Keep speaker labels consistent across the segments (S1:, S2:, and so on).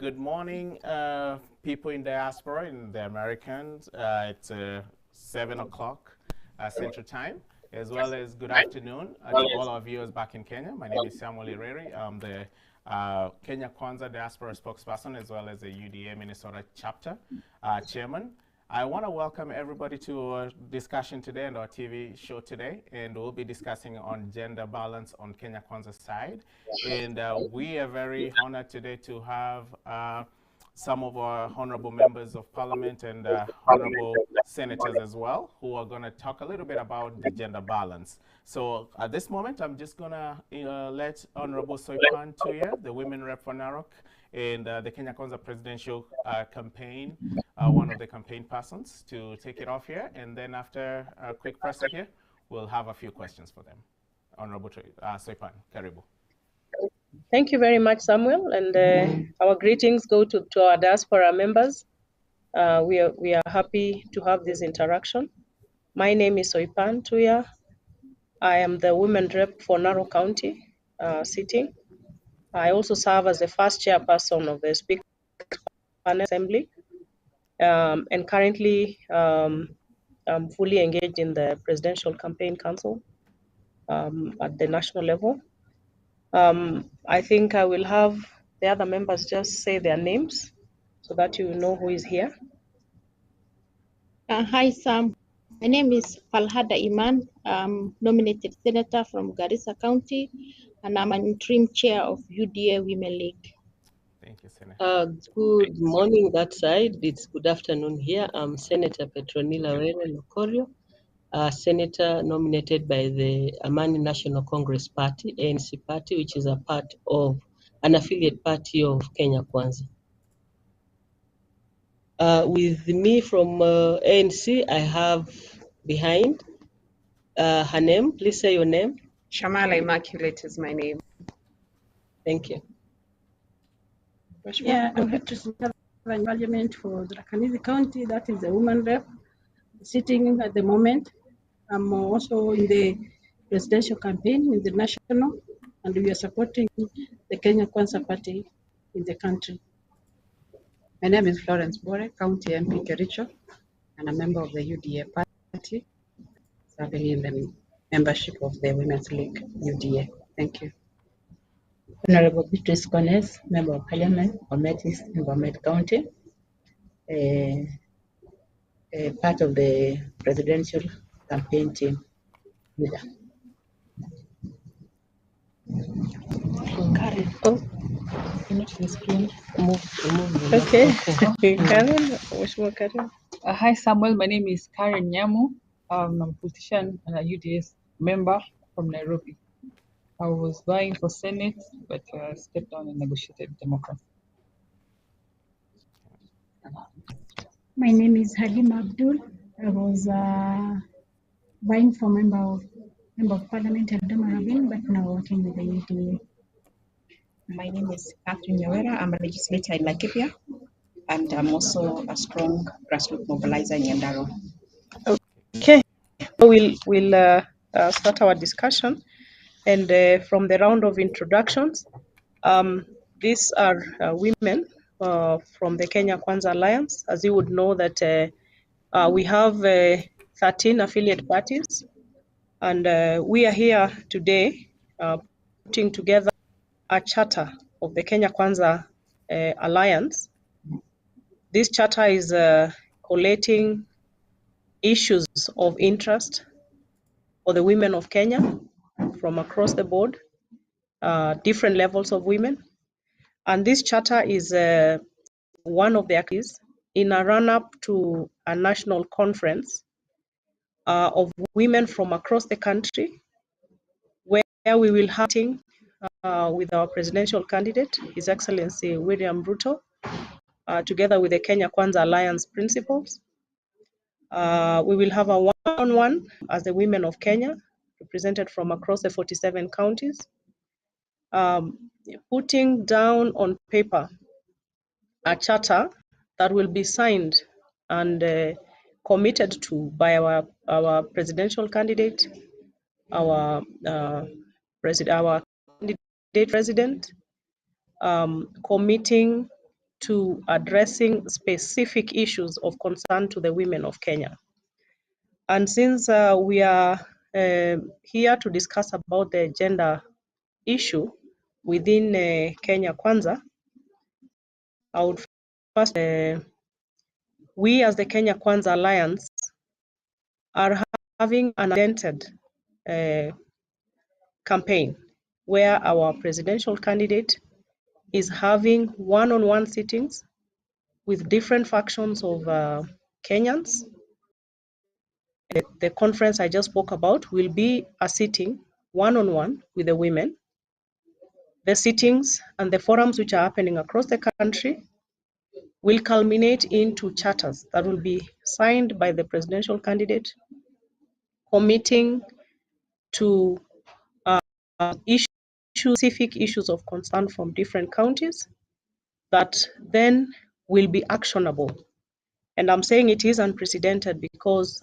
S1: good morning, people in diaspora, in the Americans. It's 7 o'clock Central Time, as well as good afternoon to all our viewers back in Kenya. My name is Samuel Ireri. I'm the Kenya Kwanza diaspora spokesperson, as well as the UDA Minnesota chapter chairman. I want to welcome everybody to our discussion today and our TV show today, and we'll be discussing on gender balance on Kenya Kwanza's side. And we are very honored today to have some of our honorable members of parliament and honorable senators as well, who are going to talk a little bit about the gender balance. So at this moment, I'm just going to let Honorable Soipan Tuya, the women rep for Narok, and the Kenya Kwanza presidential campaign, one of the campaign persons, to take it off here. And then after a quick presser here, we'll have a few questions for them. Honorable Soipan, Karibu.
S2: Thank you very much, Samuel, and our greetings go to our diaspora members. We are happy to have this interaction. My name is Soipan Tuya. I am the women rep for Narok County sitting. I also serve as the first chairperson of the Speaker Assembly, and currently I'm fully engaged in the Presidential Campaign Council at the national level. I think I will have the other members just say their names so that you know who is here.
S3: Hi, Sam. My name is Falhada Iman. I'm nominated senator from Garissa County, and I'm an interim chair of UDA Women League.
S1: Thank you, Senator.
S4: Good morning that side. It's good afternoon here. I'm Senator Petronila Were Lokorio, senator nominated by the Amani National Congress Party, ANC party, which is a part of an affiliate party of Kenya Kwanza. With me from ANC, I have behind her name. Please say your name.
S5: Shamala Immaculate is my name.
S4: Thank you.
S6: Yeah, I'm Beatrice Parliament for the Rakanizi County. That is the woman rep sitting at the moment. I'm also in the presidential campaign in the national, and we are supporting the Kenya Kwanza party in the country.
S5: My name is Florence Bore, County MP Kericho, and a member of the UDA party, serving in the membership of the Women's League UDA. Thank you.
S7: Honorable Beatrice Kones, Member of Parliament, Bomet East and Bomet County, part of the presidential campaign team leader.
S2: Karen. Oh, you need to screen.
S4: Remove
S2: Okay. Karen, which more Karen?
S8: Hi Samuel, my name is Karen Nyamu. I'm a politician and a UDS member from Nairobi. I was vying for Senate, but stepped down and negotiated Democracy.
S6: My name is Halima Abdul. I was vying for member of Parliament at Damarabin, but now working with the UDA.
S9: My name is Catherine Nyawera. I'm a legislator in Laikipia, and I'm also a strong grassroots mobilizer in Yandaro.
S2: Okay, we'll start our discussion, and from the round of introductions, these are women from the Kenya Kwanza Alliance. As you would know that we have 13 affiliate parties, and we are here today putting together a charter of the Kenya Kwanza Alliance. This charter is collating issues of interest for the women of Kenya from across the board, different levels of women. And this charter is one of the activities in a run-up to a national conference of women from across the country, where we will have a meeting with our presidential candidate, His Excellency William Ruto, together with the Kenya Kwanza Alliance principals. We will have a one-on-one as the women of Kenya, represented from across the 47 counties, putting down on paper a charter that will be signed and committed to by our presidential candidate, our candidate president, committing to addressing specific issues of concern to the women of Kenya. And since we are here to discuss about the gender issue within Kenya Kwanza, I would first, we as the Kenya Kwanza Alliance are having an undented campaign where our presidential candidate is having one-on-one sittings with different factions of Kenyans. The conference I just spoke about will be a sitting one-on-one with the women. The sittings and the forums which are happening across the country will culminate into charters that will be signed by the presidential candidate, committing to specific issues of concern from different counties that then will be actionable. And I'm saying it is unprecedented because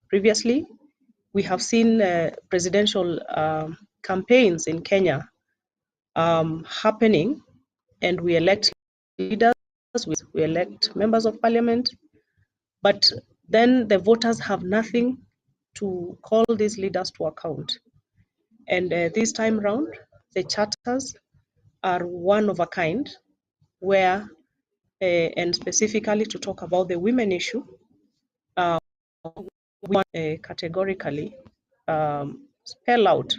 S2: previously we have seen presidential campaigns in Kenya happening, and we elect leaders, we elect members of parliament, but then the voters have nothing to call these leaders to account. And this time round, the charters are one of a kind, where, and specifically to talk about the women issue, we want categorically spell out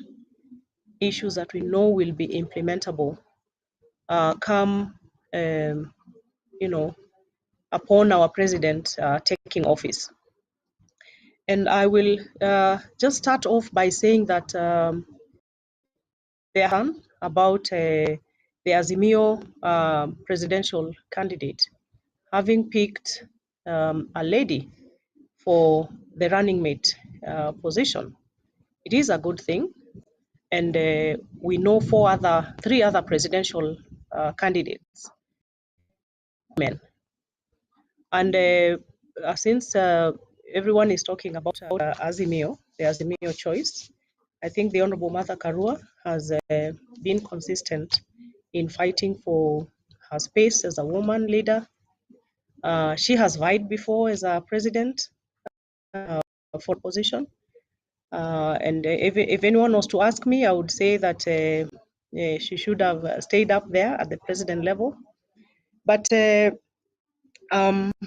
S2: issues that we know will be implementable come, upon our president taking office. And I will just start off by saying that they are about the Azimio presidential candidate having picked a lady for the running mate position. It is a good thing, and we know three other presidential candidates, men. And since everyone is talking about Azimio, the Azimio choice, I think the Honorable Martha Karua has been consistent in fighting for her space as a woman leader. She has vied before as a president for position. And if anyone was to ask me, I would say that she should have stayed up there at the president level. But her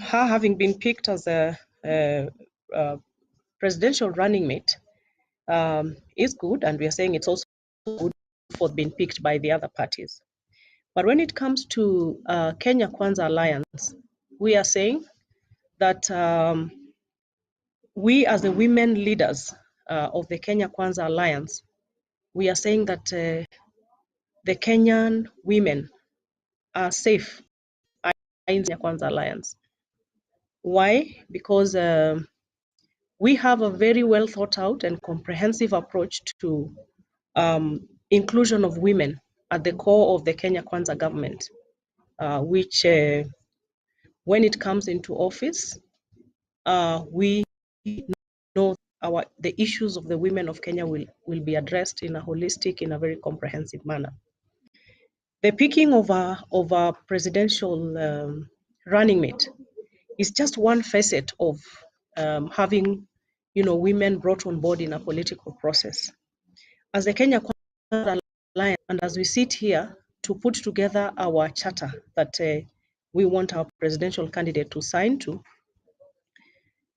S2: having been picked as a presidential running mate is good, and we are saying it's also good for being picked by the other parties. But when it comes to Kenya Kwanza Alliance, we are saying that we as the women leaders of the Kenya Kwanza Alliance, we are saying that the Kenyan women are safe in Kenya Kwanza Alliance. Why? Because we have a very well thought out and comprehensive approach to inclusion of women at the core of the Kenya Kwanza government, which when it comes into office, we know the issues of the women of Kenya will be addressed in a holistic, in a very comprehensive manner. The picking of a presidential running mate is just one facet of having, women brought on board in a political process. As the Kenya Kwanza Alliance, and as we sit here to put together our charter that we want our presidential candidate to sign to,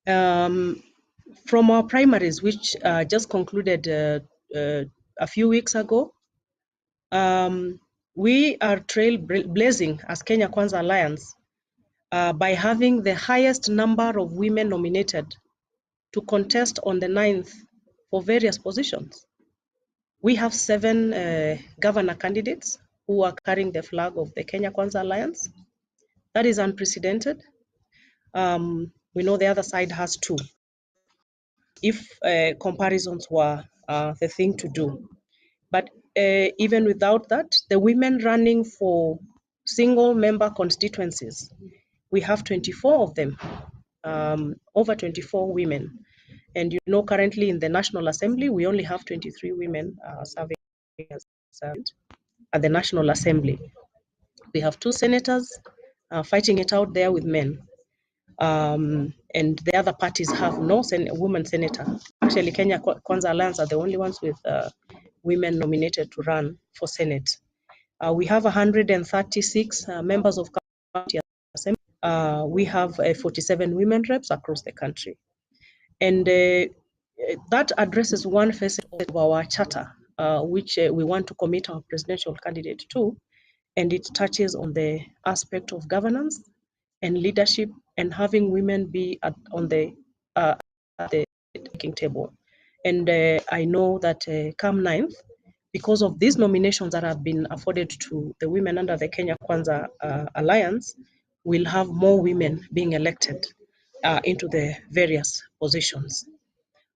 S2: from our primaries, which just concluded a few weeks ago, we are trailblazing as Kenya Kwanza Alliance by having the highest number of women nominated to contest on the 9th for various positions. We have 7 governor candidates who are carrying the flag of the Kenya Kwanza Alliance. That is unprecedented. We know the other side has 2. If comparisons were the thing to do. But even without that, the women running for single member constituencies, we have 24 of them, over 24 women. And currently in the National Assembly, we only have 23 women serving at the National Assembly. We have 2 senators, fighting it out there with men. And the other parties have no woman senator. Actually, Kenya Kwanza Alliance are the only ones with women nominated to run for Senate. We have 136 members of county assembly. We have 47 women reps across the country. And that addresses one facet of our charter, which we want to commit our presidential candidate to, and it touches on the aspect of governance and leadership and having women be on the taking table. And I know that come 9th, because of these nominations that have been afforded to the women under the Kenya Kwanza Alliance, we'll have more women being elected into the various positions.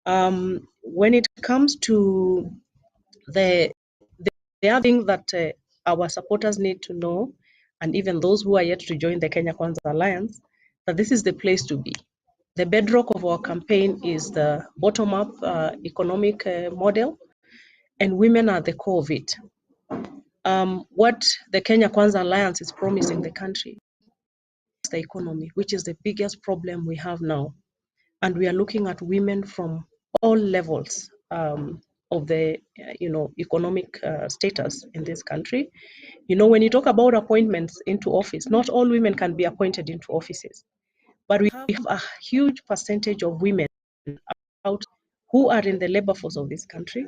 S2: When it comes to the other thing that our supporters need to know, and even those who are yet to join the Kenya Kwanza Alliance, that this is the place to be. The bedrock of our campaign is the bottom-up economic model, and women are the core of it. What the Kenya Kwanza Alliance is promising the country is the economy, which is the biggest problem we have now. And we are looking at women from all levels of the economic status in this country. When you talk about appointments into office, not all women can be appointed into offices. But we have a huge percentage of women out who are in the labor force of this country,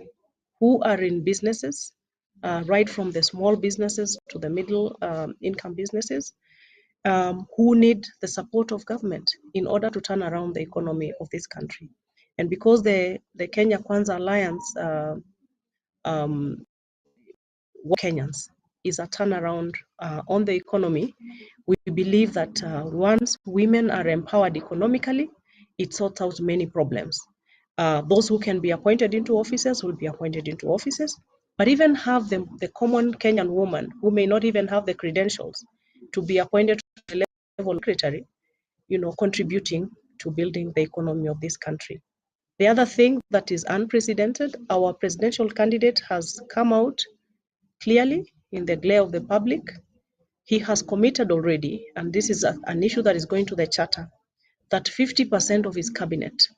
S2: who are in businesses, right from the small businesses to the middle income businesses, who need the support of government in order to turn around the economy of this country. And because the Kenya Kwanza Alliance Kenyans is a turnaround on the economy, we believe that once women are empowered economically, it sorts out many problems. Those who can be appointed into offices will be appointed into offices, but even have the common Kenyan woman who may not even have the credentials to be appointed to the level secretary, contributing to building the economy of this country. The other thing that is unprecedented, our presidential candidate has come out clearly in the glare of the public. He has committed already, and this is an issue that is going to the charter, that 50% of his cabinet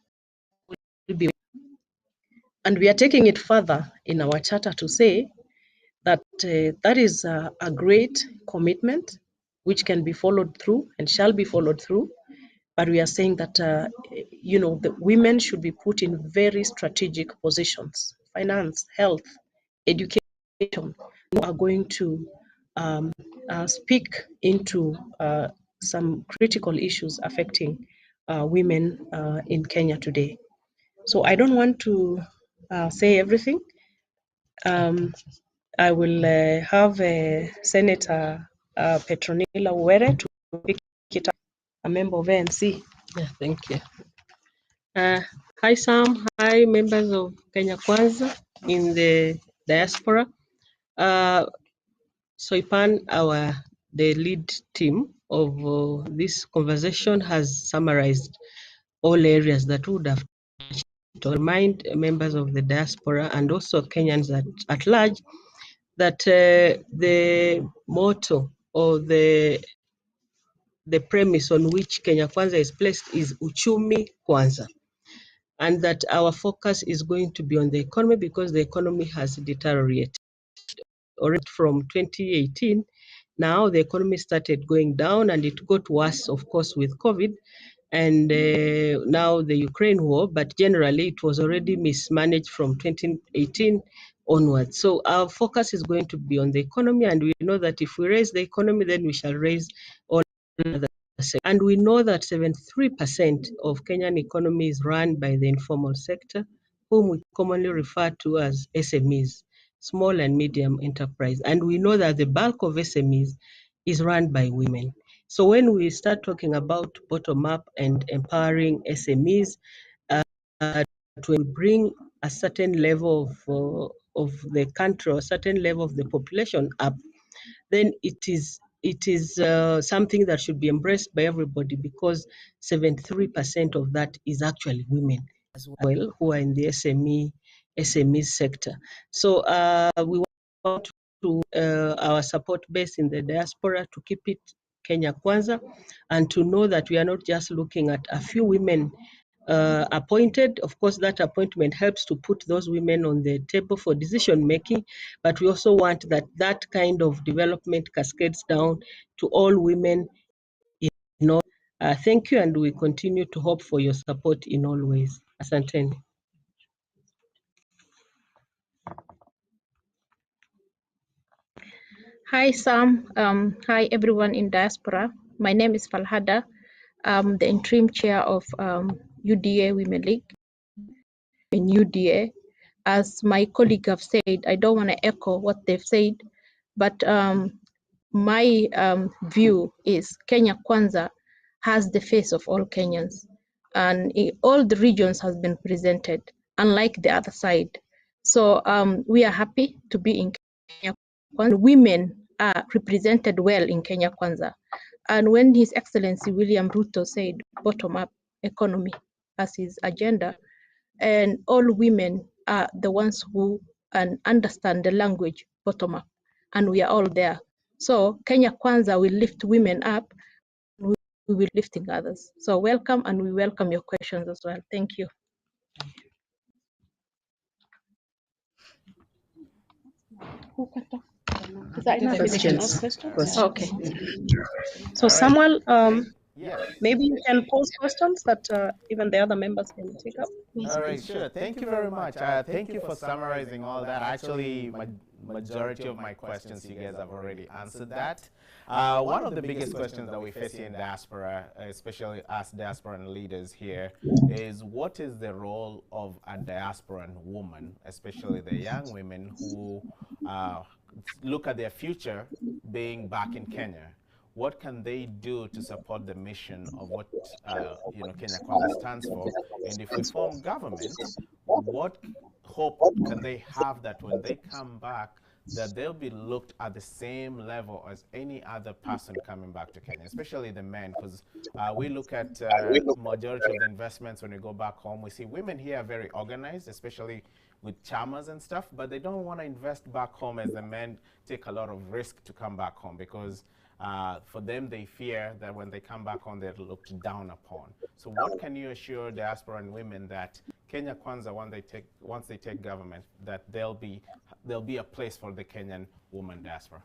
S2: will be. And we are taking it further in our charter to say that that is a great commitment which can be followed through and shall be followed through. But we are saying that, the women should be put in very strategic positions: finance, health, education, who are going to speak into some critical issues affecting women in Kenya today. So I don't want to say everything. I will have Senator Petronila Uwere to pick it up, a member of ANC.
S4: Yeah, thank you. Hi, Sam. Hi, members of Kenya Kwanza in the diaspora. Soipan, the lead team of this conversation, has summarized all areas that would have to remind members of the diaspora and also Kenyans at large that the motto or the premise on which Kenya Kwanza is placed is Uchumi Kwanza, and that our focus is going to be on the economy because the economy has deteriorated. Already from 2018, now the economy started going down and it got worse, of course, with COVID and now the Ukraine war, but generally it was already mismanaged from 2018 onwards. So our focus is going to be on the economy, and we know that if we raise the economy, then we shall raise all other sectors. And we know that 73% of Kenyan economy is run by the informal sector, whom we commonly refer to as SMEs, small and medium enterprise. And we know that the bulk of SMEs is run by women. So when we start talking about bottom-up and empowering SMEs, to bring a certain level of the country or a certain level of the population up, then it is something that should be embraced by everybody, because 73% of that is actually women as well who are in the SME sector. So we want to our support base in the diaspora to keep it Kenya Kwanza, and to know that we are not just looking at a few women appointed. Of course, that appointment helps to put those women on the table for decision making, but we also want that kind of development cascades down to all women in all. Thank you, and we continue to hope for your support in all ways. Asanteni.
S3: Hi, Sam. Hi, everyone in diaspora. My name is Falhada. I'm the interim chair of UDA Women League in UDA. As my colleague have said, I don't want to echo what they've said, but my view is Kenya Kwanza has the face of all Kenyans, and all the regions has been presented, unlike the other side. So we are happy to be in Kenya Kwanza. Women are represented well in Kenya Kwanza. And when His Excellency William Ruto said bottom-up economy as his agenda, and all women are the ones who understand the language bottom-up, and we are all there. So Kenya Kwanza will lift women up, and we will be lifting others. So welcome, and we welcome your questions as well. Thank you. Is that enough?
S2: Questions.
S3: Okay.
S2: So
S1: All right.
S2: Samuel,
S1: Yes.
S2: maybe you can pose questions that even the other members can take up.
S1: All right, sure. Thank you very much. Thank you for summarizing all that. Actually, majority of my questions, you guys have already answered that. One of the biggest questions that we face here in diaspora, especially us diasporan leaders here, is what is the role of a diasporan woman, especially the young women who look at their future being back in Kenya? What can they do to support the mission of what Kenya Kwanza stands for? And if we form government, what hope can they have that when they come back, that they'll be looked at the same level as any other person coming back to Kenya, especially the men? Because we look at majority of the investments when we go back home, we see women here are very organized, especially with chamas and stuff, but they don't want to invest back home as the men take a lot of risk to come back home, because for them, they fear that when they come back home, they're looked down upon. So what can you assure diasporan women that Kenya Kwanza, once they take government, that there'll be a place for the Kenyan woman diaspora?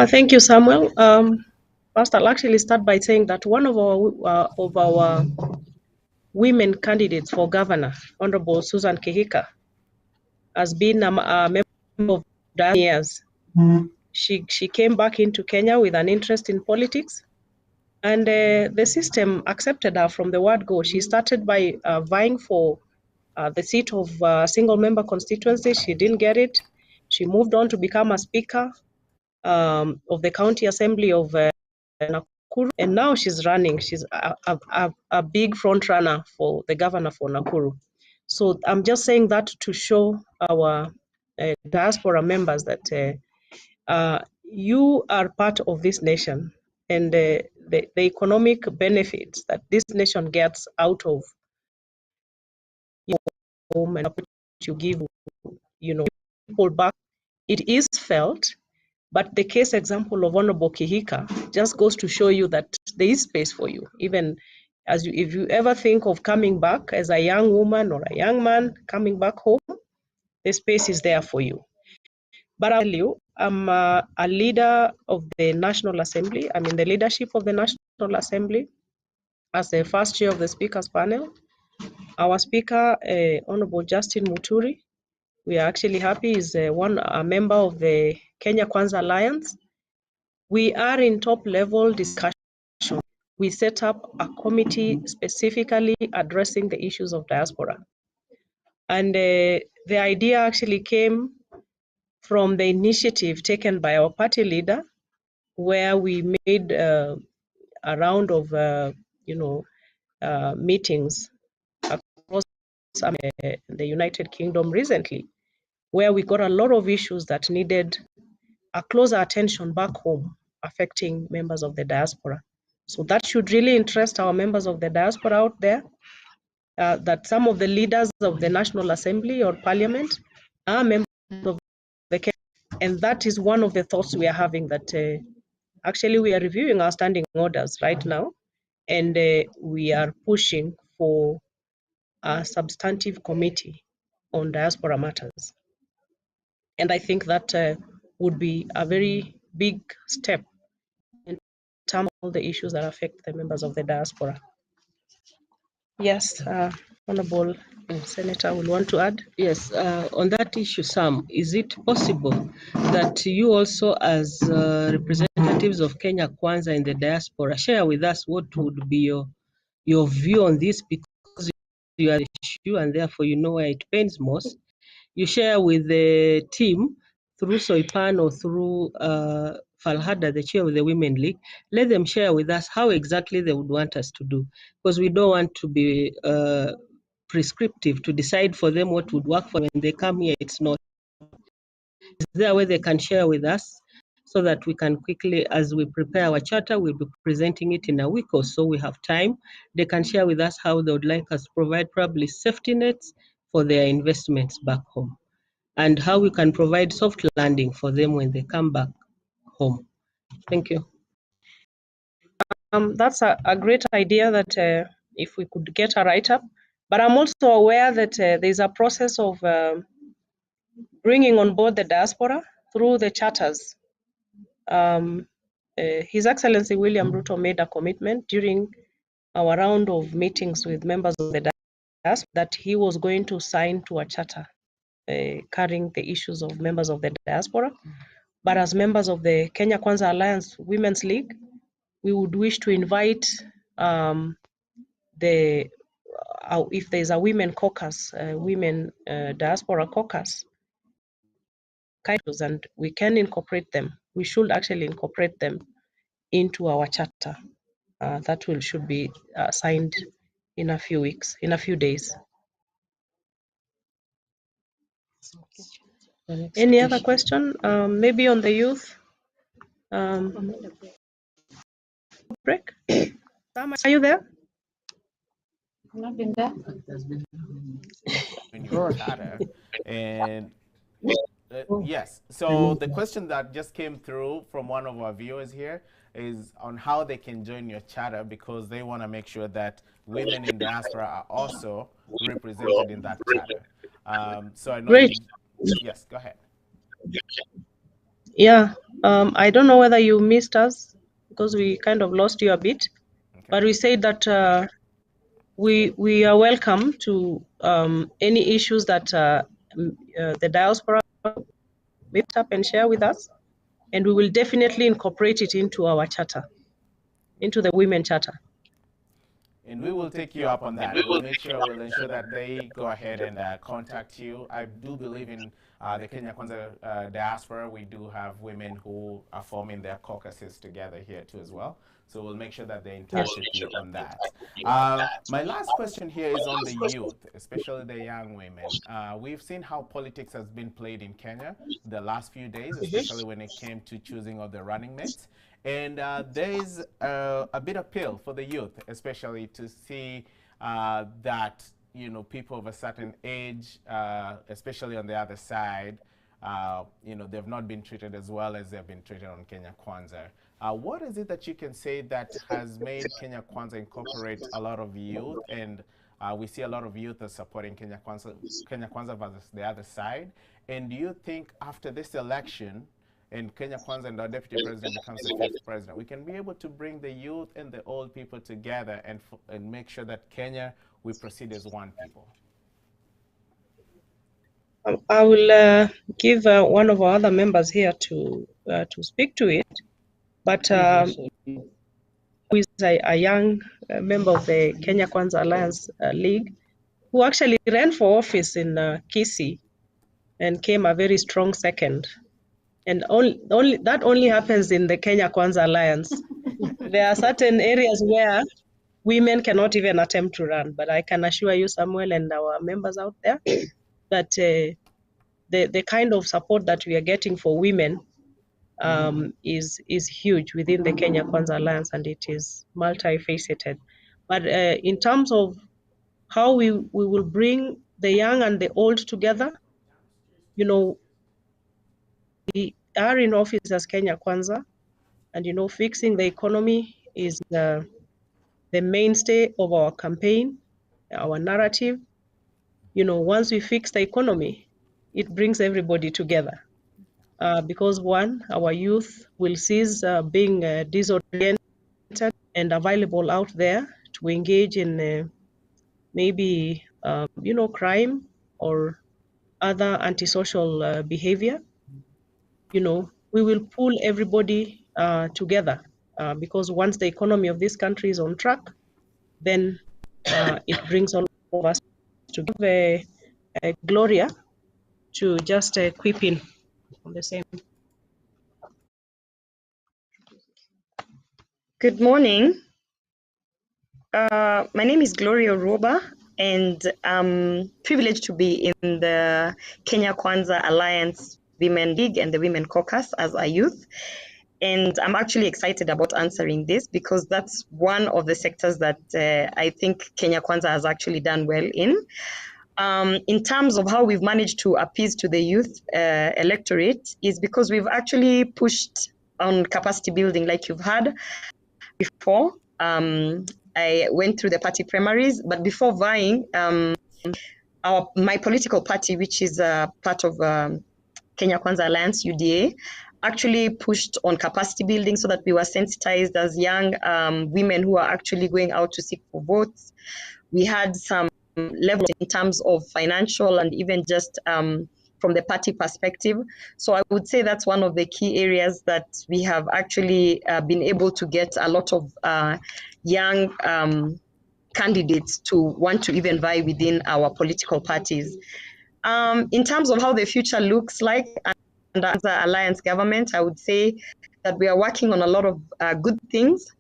S2: Thank you, Samuel. First, I'll actually start by saying that one of our women candidates for governor, Honorable Susan Kihika, has been a member of the years. She came back into Kenya with an interest in politics, and the system accepted her from the word go. She started by vying for the seat of single member constituency. She didn't get it. She moved on to become a speaker of the county assembly of Nakuru, and now she's running. She's a big front runner for the governor for Nakuru. So I'm just saying that to show our diaspora members that you are part of this nation, and the economic benefits that this nation gets out of your home and what you give, people back, it is felt. But the case example of Honorable Kihika just goes to show you that there is space for you. Even if you ever think of coming back as a young woman or a young man coming back home, the space is there for you. But I'll tell you, I'm a leader of the National Assembly. I'm in the leadership of the National Assembly as the first chair of the Speakers panel. Our Speaker, Honorable Justin Muturi, we are actually happy, is a member of the Kenya Kwanza Alliance. We are in top-level discussion. We set up a committee specifically addressing the issues of diaspora. And the idea actually came from the initiative taken by our party leader, where we made a round of, meetings across the United Kingdom recently, where we got a lot of issues that needed a closer attention back home, affecting members of the diaspora. So that should really interest our members of the diaspora out there, that some of the leaders of the National Assembly or Parliament are members of the Kenya, and that is one of the thoughts we are having, that Actually, we are reviewing our standing orders right now, and we are pushing for a substantive committee on diaspora matters. And I think that would be a very big step in terms of all the issues that affect the members of the diaspora. Yes, Honorable Senator will want to add.
S4: Yes, on that issue, Sam, is it possible that you also, as representatives of Kenya Kwanza in the diaspora, share with us what would be your view on this, because you are the issue and therefore you know where it pains most. You share with the team through Soipan or through Falhada, the chair of the Women League. Let them share with us how exactly they would want us to do, because we don't want to be prescriptive to decide for them what would work for them. When they come here, it's not. Is there a way they can share with us so that we can quickly, as we prepare our charter, we'll be presenting it in a week or so, we have time. They can share with us how they would like us to provide probably safety nets for their investments back home, and how we can provide soft landing for them when they come back home. Thank you.
S2: That's a great idea that if we could get a write-up, but I'm also aware that there's a process of bringing on board the diaspora through the charters. His Excellency William Ruto made a commitment during our round of meetings with members of the diaspora that he was going to sign to a charter carrying the issues of members of the diaspora. But as members of the Kenya Kwanza Alliance Women's League, we would wish to invite if there's a women caucus, women diaspora caucus, and we can incorporate them. We should actually incorporate them into our charter. That should be signed in a few weeks, in a few days. Any other question? Maybe on the youth break? Sam, are you there?
S7: Not been there.
S1: In your charter. And yes, so the question that just came through from one of our viewers here is on how they can join your charter, because they want to make sure that women in diaspora are also represented in that charter. So I know.
S2: Great.
S1: Yes, go ahead.
S2: Yeah, I don't know whether you missed us because we kind of lost you a bit,
S1: Okay.
S2: but we said that we are welcome to any issues that the diaspora meet up and share with us, and we will definitely incorporate it into our charter, into the women charter.
S1: And we will take you up on that. We'll make sure, we'll ensure that they go ahead and contact you. I do believe in the Kenya Kwanza diaspora, we do have women who are forming their caucuses together here too as well. So we'll make sure that they're in touch with you on that. My last question here is on the youth, especially the young women. We've seen how politics has been played in Kenya the last few days, especially when it came to choosing of the running mates. And there is a bit of appeal for the youth, especially to see that, you know, people of a certain age, especially on the other side, you know, they've not been treated as well as they've been treated on Kenya Kwanza. What is it that you can say that has made Kenya Kwanza incorporate a lot of youth, and we see a lot of youth are supporting Kenya Kwanza versus the other side? And do you think after this election, and Kenya Kwanza and our deputy president becomes the 5th president, we can be able to bring the youth and the old people together and make sure that Kenya, we proceed as one people?
S2: I will give one of our other members here to speak to it, but who is a young member of the Kenya Kwanza Alliance League, who actually ran for office in Kisii and came a very strong second. And that only happens in the Kenya Kwanza Alliance. There are certain areas where women cannot even attempt to run, but I can assure you, Samuel, and our members out there, that the kind of support that we are getting for women is huge within the Kenya Kwanza Alliance, and it is multifaceted. But in terms of how we will bring the young and the old together, you know, we are in office as Kenya Kwanza, And, fixing the economy is the mainstay of our campaign, our narrative. Once we fix the economy, it brings everybody together. Because one, our youth will cease being disoriented and available out there to engage in maybe, crime or other antisocial behavior. We will pull everybody together because once the economy of this country is on track, then it brings all of us to give a Gloria to just quip in on the same.
S10: Good morning. My name is Gloria Roba, and I'm privileged to be in the Kenya Kwanza Alliance Women League and the Women Caucus as a youth. And I'm actually excited about answering this because that's one of the sectors that I think Kenya Kwanza has actually done well in. In terms of how we've managed to appease to the youth electorate is because we've actually pushed on capacity building like you've had before. I went through the party primaries, but before vying, my political party, which is part of Kenya Kwanza Alliance, UDA, actually pushed on capacity building so that we were sensitized as young women who are actually going out to seek for votes. We had some level in terms of financial and even just from the party perspective. So I would say that's one of the key areas that we have actually been able to get a lot of young candidates to want to even vie within our political parties. In terms of how the future looks like under the alliance government, I would say that we are working on a lot of good things.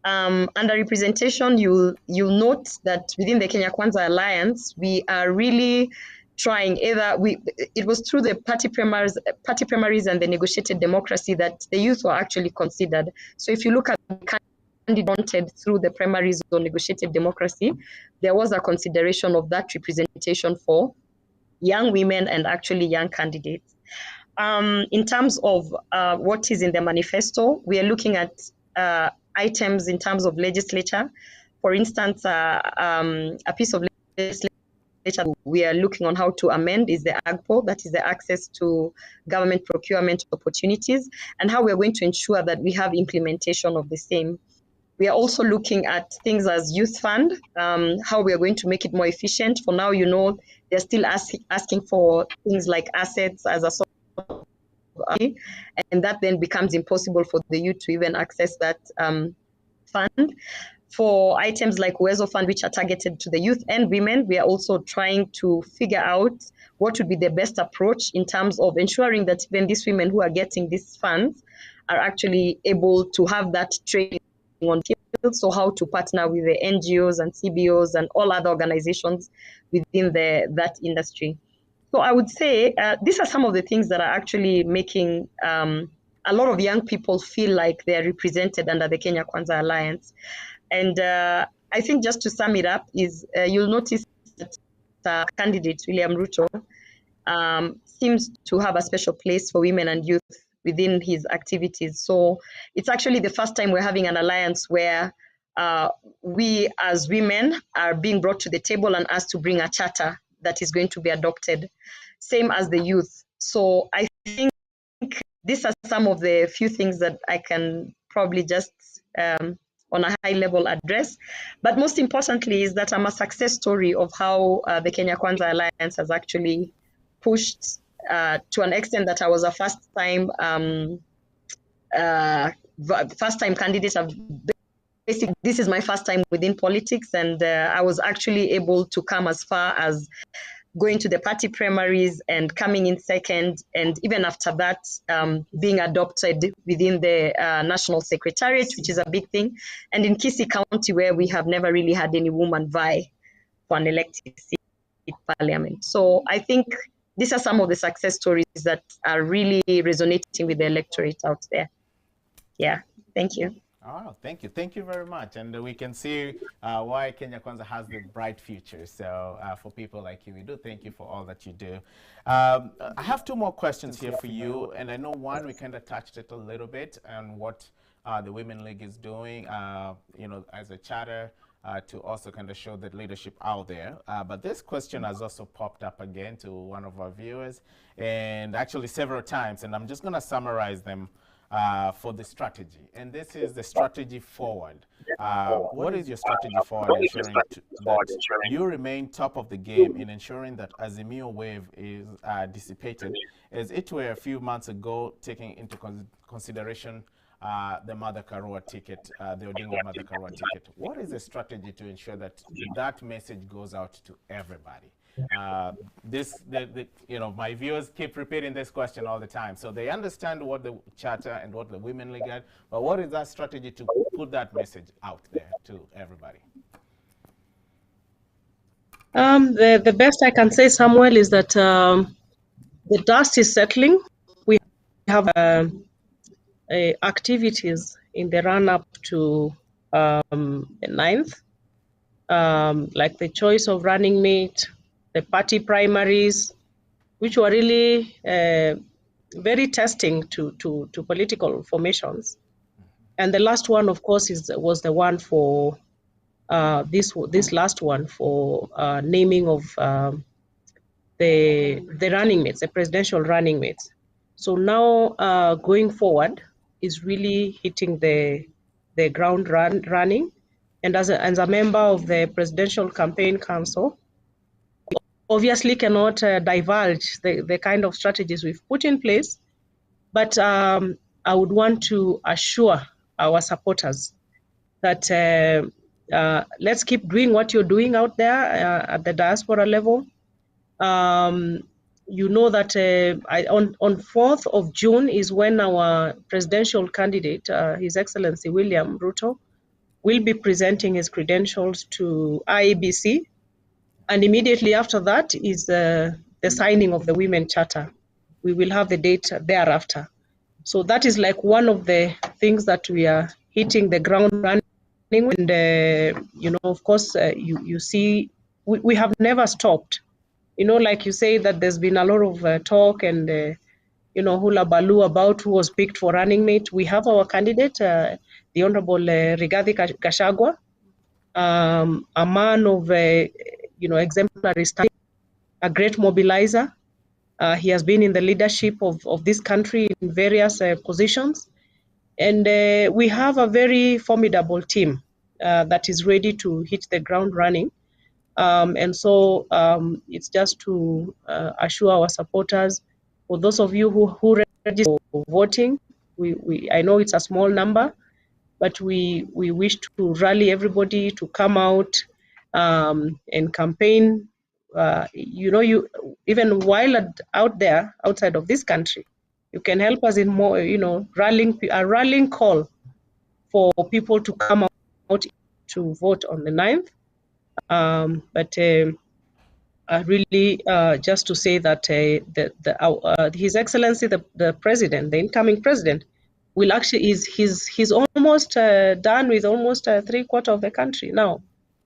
S10: Under representation, you'll note that within the Kenya Kwanza Alliance, we are really trying it was through the party primaries and the negotiated democracy that the youth were actually considered. So if you look at the candidate wanted through the primaries or negotiated democracy, there was a consideration of that representation for young women and actually young candidates. In terms of what is in the manifesto, we are looking at items in terms of legislature. For instance, a piece of legislation we are looking on how to amend is the AGPO, that is the access to government procurement opportunities, and how we are going to ensure that we have implementation of the same. We are also looking at things as youth fund, how we are going to make it more efficient. For now, they're still asking for things like assets as a sort of, and that then becomes impossible for the youth to even access that fund. For items like Uwezo Fund, which are targeted to the youth and women, we are also trying to figure out what would be the best approach in terms of ensuring that even these women who are getting these funds are actually able to have that training on skills, so how to partner with the NGOs and CBOs and all other organizations within that industry. So I would say these are some of the things that are actually making a lot of young people feel like they're represented under the Kenya Kwanza Alliance. And I think just to sum it up is you'll notice that candidate William Ruto seems to have a special place for women and youth within his activities. So it's actually the first time we're having an alliance where we as women are being brought to the table and asked to bring a charter that is going to be adopted, same as the youth. So I think these are some of the few things that I can probably just on a high level address. But most importantly is that I'm a success story of how the Kenya Kwanza Alliance has actually pushed to an extent that I was a first-time candidate. Basically, this is my first time within politics, and I was actually able to come as far as going to the party primaries and coming in second, and even after that, being adopted within the National Secretariat, which is a big thing, and in Kisii County, where we have never really had any woman vie for an elected seat in parliament. So I think these are some of the success stories that are really resonating with the electorate out there. Yeah, thank you.
S1: Oh, thank you. Thank you very much. And we can see why Kenya Kwanza has the bright future. So for people like you, we do thank you for all that you do. I have two more questions here for you. And I know one, we kind of touched it a little bit on what the Women League is doing, as a charter, to also kind of show the leadership out there. But this question has also popped up again to one of our viewers, and actually several times, and I'm just going to summarize them for the strategy. And this is the strategy forward. What is your strategy forward ensuring that you remain top of the game in ensuring that Azimio wave is dissipated, as it were a few months ago, taking into consideration the Mother Karua ticket, the Odinga Mother Karua ticket? What is the strategy to ensure that that message goes out to everybody? My viewers keep repeating this question all the time, so they understand what the charter and what the Women League had, but what is that strategy to put that message out there to everybody?
S2: The best I can say, Samuel, is that the dust is settling. We have activities in the run-up to the 9th, like the choice of running mate, the party primaries, which were really very testing to political formations. And the last one, of course, was the one for this last one for naming of the running mates, the presidential running mates. So now going forward is really hitting the ground running. And as a member of the Presidential Campaign Council, we obviously cannot divulge the kind of strategies we've put in place, but I would want to assure our supporters that let's keep doing what you're doing out there at the diaspora level. You know that on 4th of June is when our presidential candidate, His Excellency William Ruto, will be presenting his credentials to IEBC. And immediately after that is the signing of the Women Charter. We will have the date thereafter. So that is like one of the things that we are hitting the ground running. And, of course, you see, we have never stopped. Like you say, that there's been a lot of talk and, hula baloo about who was picked for running mate. We have our candidate, the Honorable Rigathi Gachagua, a man of, exemplary style, a great mobilizer. He has been in the leadership of this country in various positions. And we have a very formidable team that is ready to hit the ground running. And so it's just to assure our supporters, for those of you who register for voting, I know it's a small number, but we wish to rally everybody to come out and campaign. Even while out there, outside of this country, you can help us in more, a rallying call for people to come out to vote on the 9th. But really, just to say that His Excellency, the President, the incoming President, will actually he's almost done with almost 3/4 of the country now,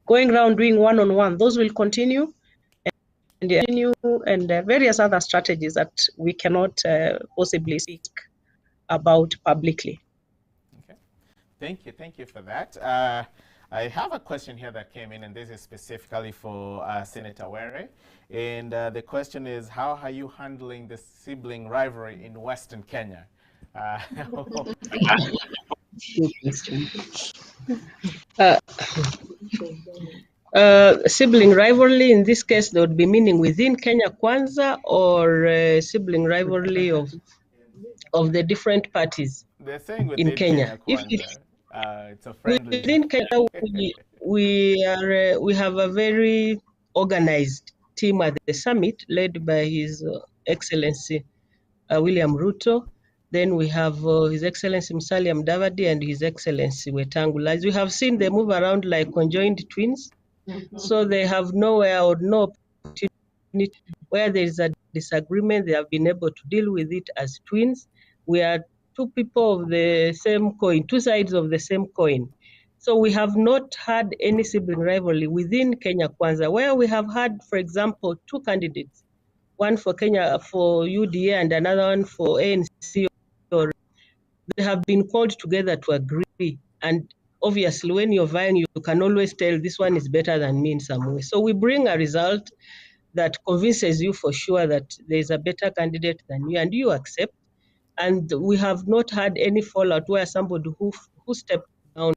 S2: going around doing one-on-one. Those will continue, and various other strategies that we cannot possibly speak about publicly.
S1: Okay, thank you for that. I have a question here that came in, and this is specifically for Senator Were. And the question is, how are you handling the sibling rivalry in Western Kenya?
S4: Sibling rivalry, in this case, there would be meaning within Kenya Kwanza, or sibling rivalry of the different parties in Kenya.
S1: It's a friendly.
S4: Within Kenya, we have a very organized team at the summit, led by His Excellency William Ruto. Then we have His Excellency Musalia Mudavadi and His Excellency Wetangula. As we have seen, they move around like conjoined twins. So they have nowhere or no opportunity where there is a disagreement. They have been able to deal with it as twins. We are two people of the same coin, two sides of the same coin. So we have not had any sibling rivalry within Kenya Kwanza, where we have had, for example, two candidates, one for UDA and another one for ANC. they have been called together to agree. And obviously, when you're vying, you can always tell this one is better than me in some way. So we bring a result that convinces you for sure that there's a better candidate than you, and you accept. And we have not had any fallout where somebody who stepped down.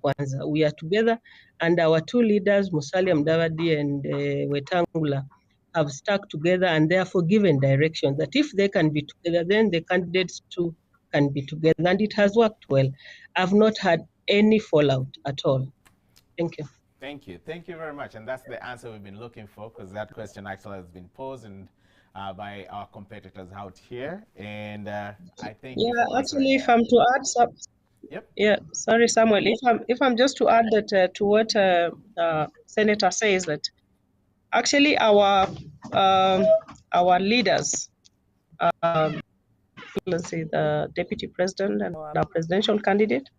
S4: Kwanza. We are together, and our two leaders, Musalia Mudavadi and Wetangula, have stuck together and therefore given direction that if they can be together, then the candidates too can be together. And it has worked well. I've not had any fallout at all. Thank you.
S1: Thank you. Thank you very much. And that's the answer we've been looking for, because that question actually has been posed by our competitors out here. And I think
S2: actually, if I'm to add some,
S1: yep.
S2: Yeah, sorry, Samuel. If I'm just to add that to what Senator says, that actually our leaders, let's say the deputy president and our presidential candidate,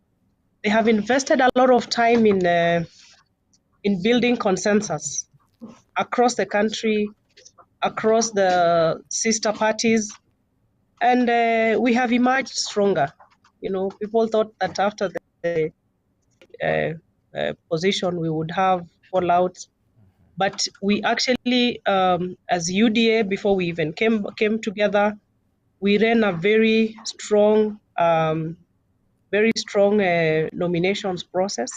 S2: they have invested a lot of time in building consensus across the country, across the sister parties, and we have emerged stronger. You know, people thought that after the position we would have fallouts, but we actually, as UDA, before we even came together, we ran a very strong nominations process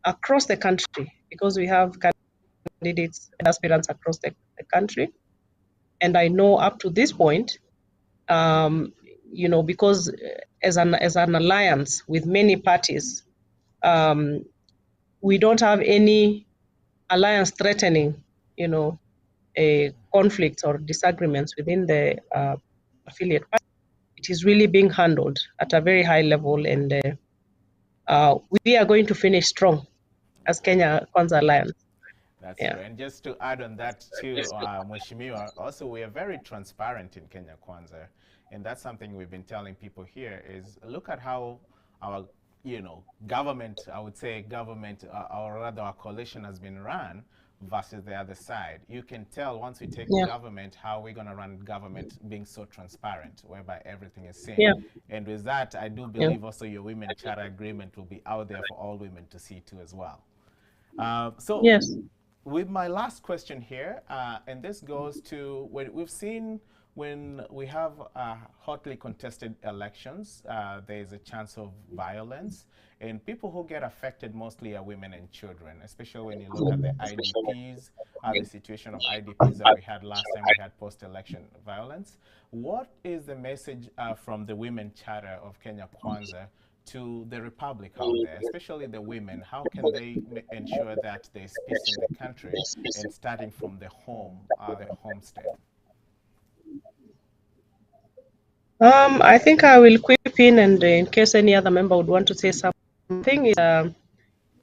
S2: across the country, because we have candidates and aspirants across the country. And I know up to this point, you know, because as an alliance with many parties, we don't have any alliance threatening, you know, conflicts or disagreements within the affiliate party. It is really being handled at a very high level, and we are going to finish strong as Kenya Kwanza Alliance.
S1: That's true. And just to add on that too, Mheshimiwa, also we are very transparent in Kenya Kwanza, and that's something we've been telling people here is look at how our, you know, government, I would say government, or rather our coalition has been run versus the other side. You can tell once we take government how we're going to run government being so transparent, whereby everything is seen. And with that, I do believe also your women charter agreement will be out there for all women to see too as well. So with my last question here, and this goes to what we've seen when we have hotly contested elections, there's a chance of violence, and people who get affected mostly are women and children, especially when you look at the IDPs, the situation of IDPs that we had last time we had post-election violence. What is the message from the Women Charter of Kenya Kwanza to the Republic out there, especially the women? How can they ensure that there's peace in the country, and starting from the home, the homestead?
S2: I think I will quip in, and in case any other member would want to say something, is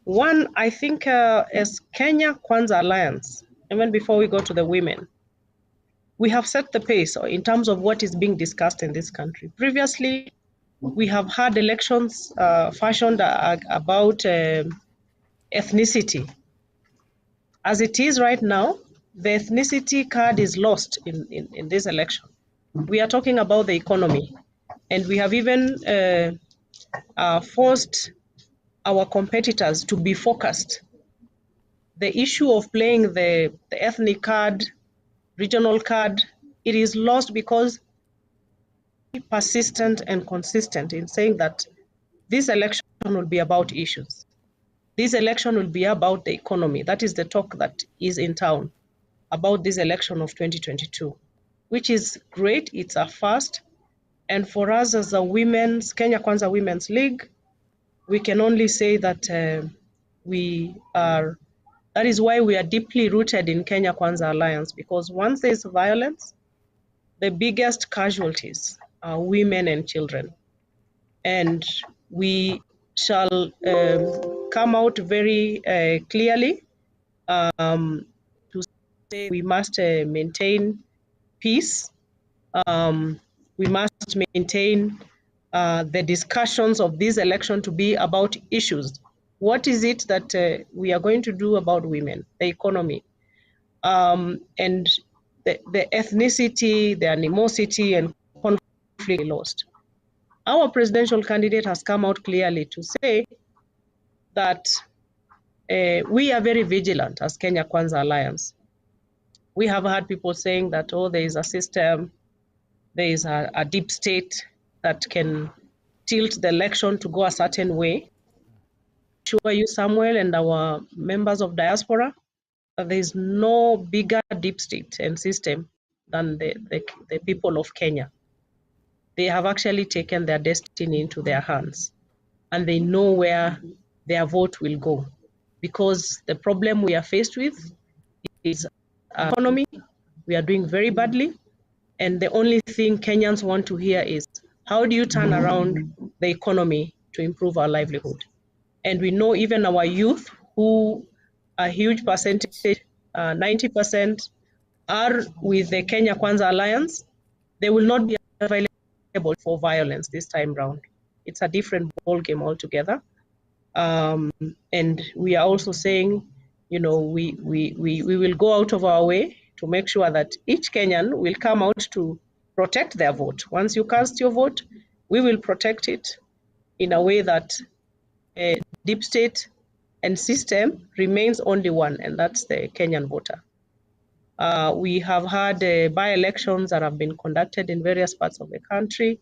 S2: one, I think as Kenya Kwanza Alliance, even before we go to the women, we have set the pace in terms of what is being discussed in this country. Previously, we have had elections fashioned about ethnicity. As it is right now, the ethnicity card is lost in this election. We are talking about the economy, and we have even forced our competitors to be focused. The issue of playing the ethnic card, regional card, it is lost because persistent and consistent in saying that this election will be about issues. This election will be about the economy. That is the talk that is in town about this election of 2022, which is great. It's a first. And for us as a Kenya Kwanza Women's League, we can only say that that is why we are deeply rooted in Kenya Kwanza Alliance, because once there's violence, the biggest casualties are women and children. And we shall come out very clearly to say we must maintain peace. We must maintain the discussions of this election to be about issues. What is it that we are going to do about women, the economy, and the ethnicity, the animosity and conflict lost? our presidential candidate has come out clearly to say that we are very vigilant as Kenya Kwanza Alliance. We have had people saying that, oh, there is a system, there is a deep state that can tilt the election to go a certain way. Assure you, Samuel, and our members of diaspora, that there is no bigger deep state and system than the people of Kenya. They have actually taken their destiny into their hands, and they know where their vote will go. Because the problem we are faced with is economy. We are doing very badly. And the only thing Kenyans want to hear is, how do you turn around the economy to improve our livelihood? And we know even our youth, who a huge percentage, 90%, are with the Kenya Kwanza Alliance, they will not be available for violence this time round. It's a different ballgame altogether. And we are also saying, you know, we will go out of our way to make sure that each Kenyan will come out to protect their vote. Once you cast your vote, we will protect it in a way that deep state and system remains only one, and that's the Kenyan voter. We have had by-elections that have been conducted in various parts of the country,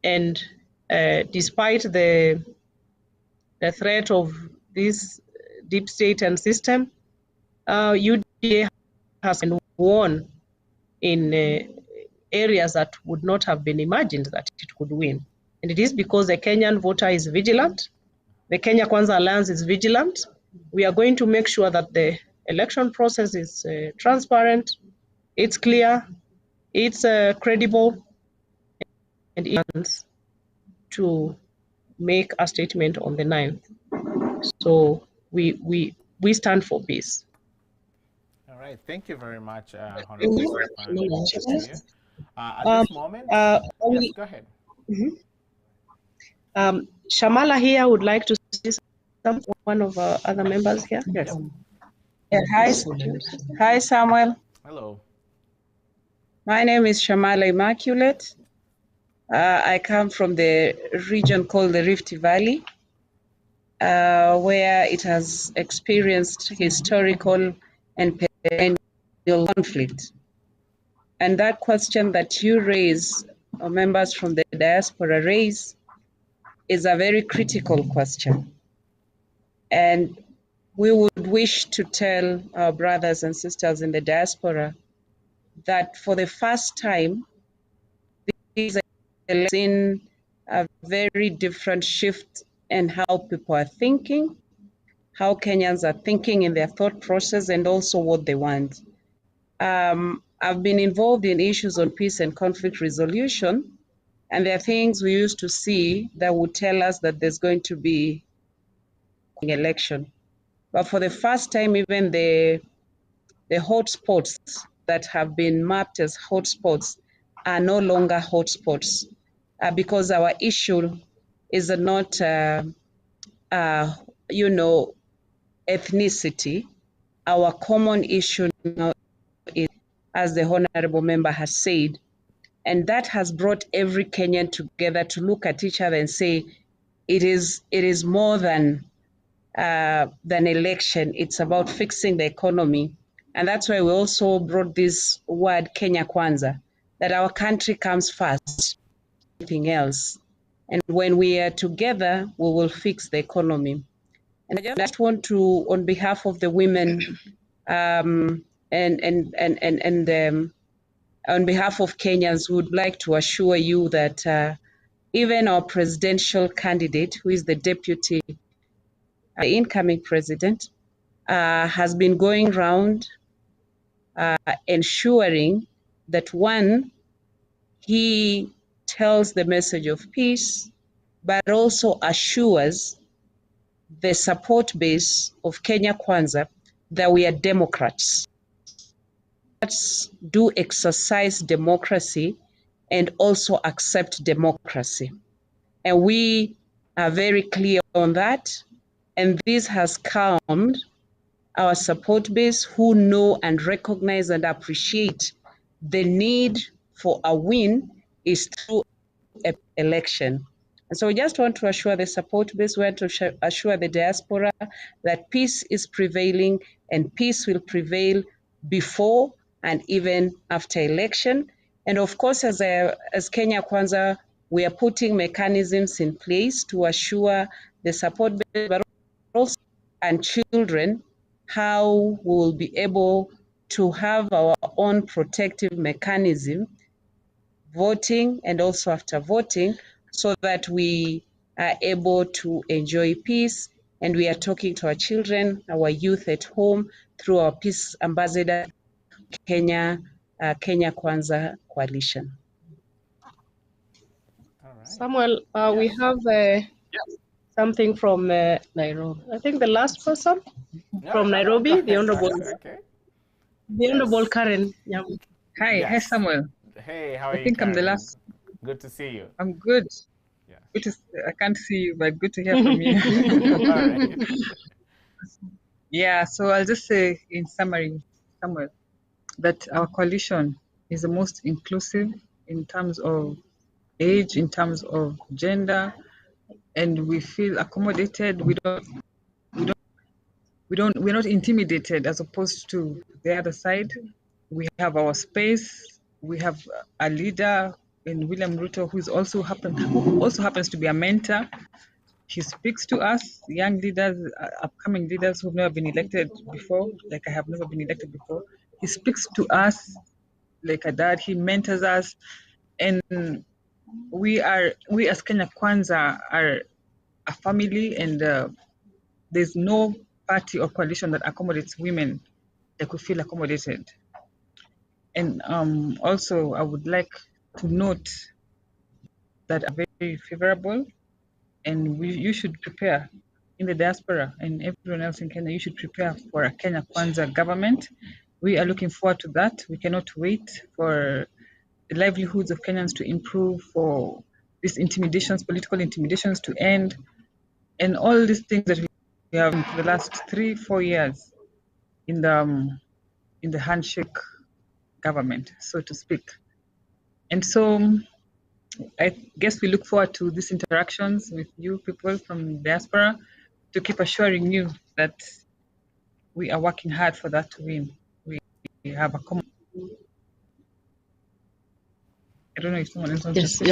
S2: and despite the threat of this deep state and system, UDA has won in areas that would not have been imagined that it could win. And it is because the Kenyan voter is vigilant. The Kenya Kwanza Alliance is vigilant. We are going to make sure that the election process is transparent, it's clear, it's credible, and it's to make a statement on the 9th. So we stand for peace.
S1: All right, thank you very much, Honorable Secretary. At this moment, yes, go ahead.
S2: Shamala here would like to see one of our other members here. Yes.
S11: Hi, Samuel.
S1: Hello.
S11: My name is Shamala Immaculate. I come from the region called the Rift Valley, where it has experienced historical and perennial conflict. And that question that you raise, or members from the diaspora raise, is a very critical question. And we would wish to tell our brothers and sisters in the diaspora that for the first time, this is in a very different shift in how people are thinking, how Kenyans are thinking in their thought process, and also what they want. I've been involved in issues on peace and conflict resolution, and there are things we used to see that would tell us that there's going to be an election. But for the first time, even the hotspots that have been mapped as hotspots are no longer hotspots because our issue is not, ethnicity. Our common issue now is, as the honorable member has said, and that has brought every Kenyan together to look at each other and say, it is more than election. It's about fixing the economy. And that's why we also brought this word Kenya Kwanza, that our country comes first, anything else. And when we are together, we will fix the economy. And I just want to, on behalf of the women, on behalf of Kenyans, would like to assure you that even our presidential candidate, who is the deputy, the incoming president, has been going around ensuring that, one, he tells the message of peace, but also assures the support base of Kenya Kwanza that we are Democrats. Democrats do exercise democracy and also accept democracy. And we are very clear on that. And this has calmed our support base, who know and recognize and appreciate the need for a win is through election. And so we just want to assure the support base, we want to assure the diaspora that peace is prevailing and peace will prevail before and even after election. And of course, as Kenya Kwanza, we are putting mechanisms in place to assure the support base, but also and children, how we will be able to have our own protective mechanism voting and also after voting, so that we are able to enjoy peace. And we are talking to our children, our youth at home through our peace ambassador, Kenya Kwanza coalition.
S1: All right.
S2: Samuel,
S1: Yes.
S2: we have something from Nairobi. I think the last person from Nairobi, the Honorable,
S1: okay.
S2: the Honorable Karen Nyamu.
S8: Hi,
S1: Yes.
S8: hi Samuel.
S1: Hey, how are you,
S8: I think
S1: Karen?
S8: I'm the last.
S1: Good to see you.
S8: I'm good.
S1: Yeah.
S8: Good to, I can't see you, but good to hear from you.
S1: All right.
S8: Yeah, so I'll just say in summary, Samuel, that our coalition is the most inclusive in terms of age, in terms of gender, and we feel accommodated. We're not intimidated as opposed to the other side. We have our space. We have a leader in William Ruto who also happens to be a mentor. He speaks to us, young leaders, upcoming leaders who've never been elected before, like I have never been elected before. He speaks to us like a dad. He mentors us, and we as Kenya Kwanza are a family, and there's no party or coalition that accommodates women like we feel accommodated. And also, I would like to note that are very favorable, and you should prepare in the diaspora and everyone else in Kenya. You should prepare for a Kenya Kwanza government. We are looking forward to that. We cannot wait for the livelihoods of Kenyans to improve, for these intimidations, political intimidations to end, and all these things that we have for the last 3-4 years in the handshake government, so to speak. And so I guess we look forward to these interactions with you people from diaspora to keep assuring you that we are working hard for that to win. We have a common. I don't know if someone else wants to say.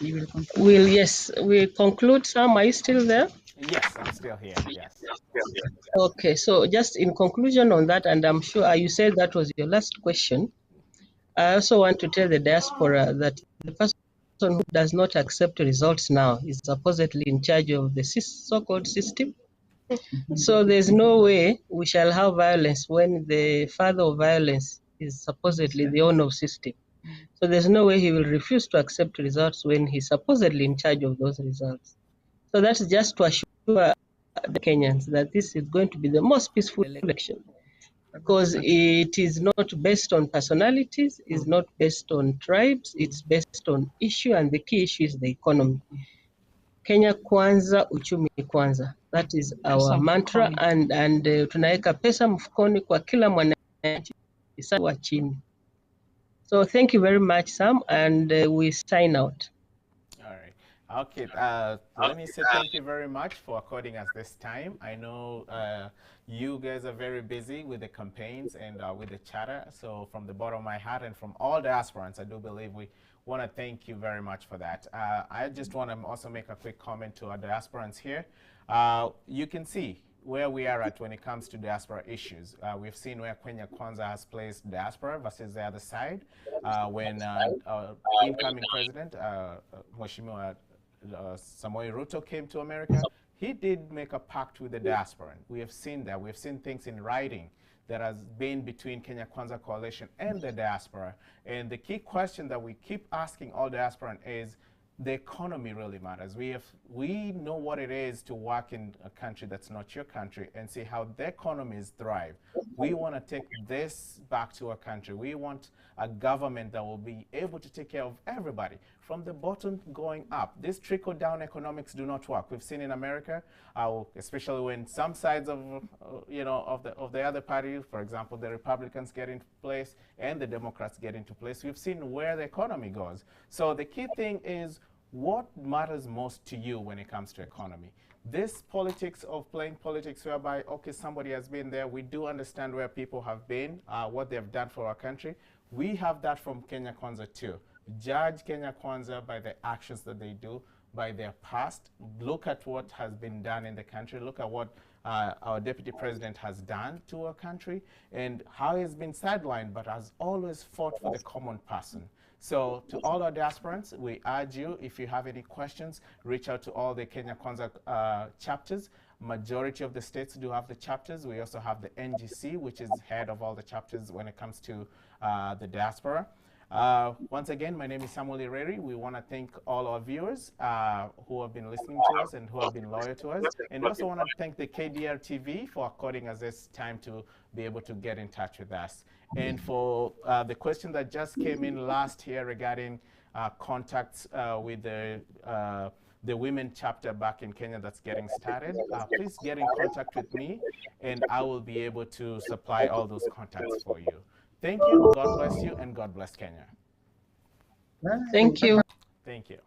S8: You will conclude.
S2: We conclude. Sam, are you still there?
S1: Yes, I'm still here. Yes.
S2: Okay, so just in conclusion on that, and I'm sure you said that was your last question. I also want to tell the diaspora that the person who does not accept results now is supposedly in charge of the so-called system. So there's no way we shall have violence when the father of violence is supposedly the owner of system. So there's no way he will refuse to accept results when he's supposedly in charge of those results. So that's just to assure the Kenyans that this is going to be the most peaceful election, because it is not based on personalities, it's not based on tribes, it's based on issue, and the key issue is the economy. Kenya Kwanza, uchumi kwanza. That is our mantra, and tunaweka pesa mfukoni kwa kila mwananchi wa chini. So thank you very much, Sam, and we sign out.
S1: All right. Okay. Let me say thank you very much for according us this time. I know you guys are very busy with the campaigns and with the charter. So from the bottom of my heart and from all the aspirants, I do believe we want to thank you very much for that. I just want to also make a quick comment to our aspirants here. You can see where we are at when it comes to diaspora issues. We've seen where Kenya Kwanza has placed diaspora versus the other side. When incoming president, Mheshimiwa Samoei Ruto came to America, he did make a pact with the diaspora. We have seen that. We've seen things in writing that has been between Kenya Kwanza Coalition and the diaspora. And the key question that we keep asking all diaspora is, the economy really matters. We know what it is to work in a country that's not your country and see how the economies thrive. We want to take this back to our country. We want a government that will be able to take care of everybody, from the bottom going up. This trickle-down economics do not work. We've seen in America, especially when some sides of, of the other party, for example, the Republicans get into place and the Democrats get into place. We've seen where the economy goes. So the key thing is, what matters most to you when it comes to economy? This politics of playing politics whereby, okay, somebody has been there, we do understand where people have been, what they've done for our country. We have that from Kenya Kwanza too. Judge Kenya Kwanza by the actions that they do, by their past. Look at what has been done in the country. Look at what our deputy president has done to our country and how he's been sidelined, but has always fought for the common person. So to all our diasporans, we urge you, if you have any questions, reach out to all the Kenya Kwanza chapters. Majority of the states do have the chapters. We also have the NGC, which is head of all the chapters when it comes to the diaspora. Once again, my name is Samuel Ireri. We want to thank all our viewers who have been listening to us and who have been loyal to us. And we also want to thank the KDR TV for according us this time to be able to get in touch with us. And for the question that just came in last year regarding contacts with the women chapter back in Kenya that's getting started, please get in contact with me and I will be able to supply all those contacts for you. Thank you, God bless you, and God bless Kenya.
S2: Thank you.
S1: Thank you.